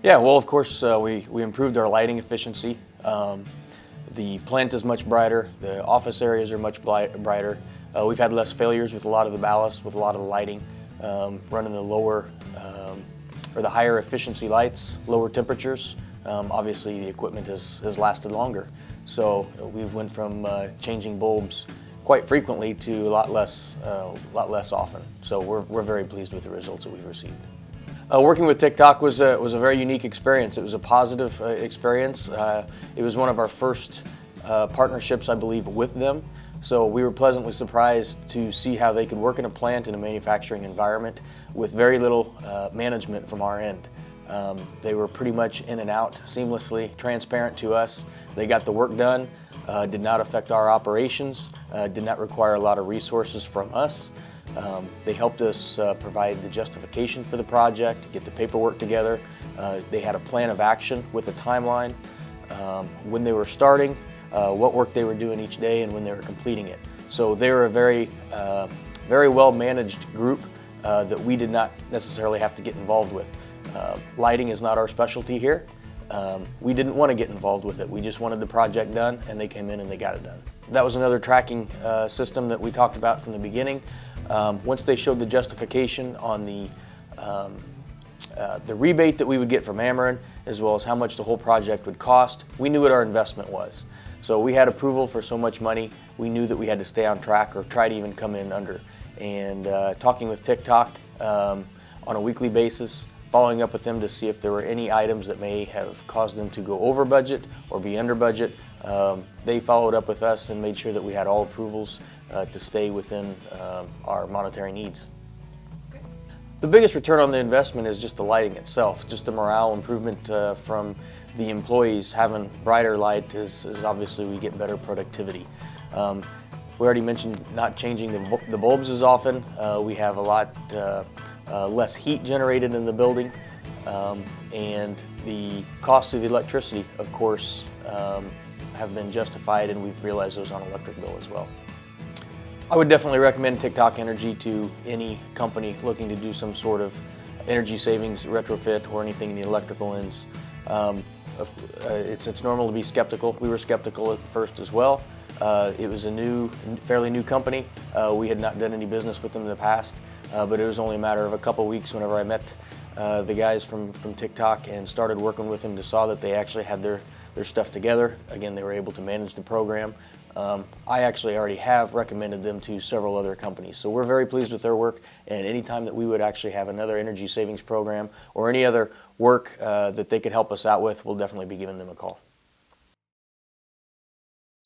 Yeah, well, of course, we improved our lighting efficiency. The plant is much brighter. The office areas are much brighter. We've had less failures with a lot of the ballast, with a lot of the lighting, running the lower or the higher efficiency lights, lower temperatures. Obviously, the equipment has lasted longer. So we've went from changing bulbs quite frequently to a lot less often. So we're very pleased with the results that we've received. Working with Tick Tock was a very unique experience. It was a positive experience. It was one of our first partnerships, I believe, with them. So we were pleasantly surprised to see how they could work in a plant in a manufacturing environment with very little management from our end. They were pretty much in and out seamlessly, transparent to us. They got the work done, did not affect our operations, did not require a lot of resources from us. They helped us provide the justification for the project, get the paperwork together. They had a plan of action with a timeline, when they were starting, what work they were doing each day, and when they were completing it. So they were a very well managed group that we did not necessarily have to get involved with. Lighting is not our specialty here. We didn't want to get involved with it. We just wanted the project done, and they came in and they got it done. That was another tracking system that we talked about from the beginning. Once they showed the justification on the rebate that we would get from Ameren, as well as how much the whole project would cost, we knew what our investment was. So we had approval for so much money. We knew that we had to stay on track or try to even come in under. And talking with Tick Tock on a weekly basis, following up with them to see if there were any items that may have caused them to go over budget or be under budget. They followed up with us and made sure that we had all approvals to stay within our monetary needs. The biggest return on the investment is just the lighting itself, just the morale improvement from the employees. Having brighter light is obviously we get better productivity. We already mentioned not changing the bulbs as often. We have a lot less heat generated in the building, and the cost of the electricity, of course, have been justified, and we've realized those on electric bill as well. I would definitely recommend Tick Tock Energy to any company looking to do some sort of energy savings retrofit or anything in the electrical ends. It's normal to be skeptical. We were skeptical at first as well. It was a fairly new company. We had not done any business with them in the past, but it was only a matter of a couple weeks whenever I met the guys from Tick Tock and started working with them to saw that they actually had their stuff together. Again, they were able to manage the program. I actually already have recommended them to several other companies. So we're very pleased with their work, and anytime that we would actually have another energy savings program or any other work that they could help us out with, we'll definitely be giving them a call.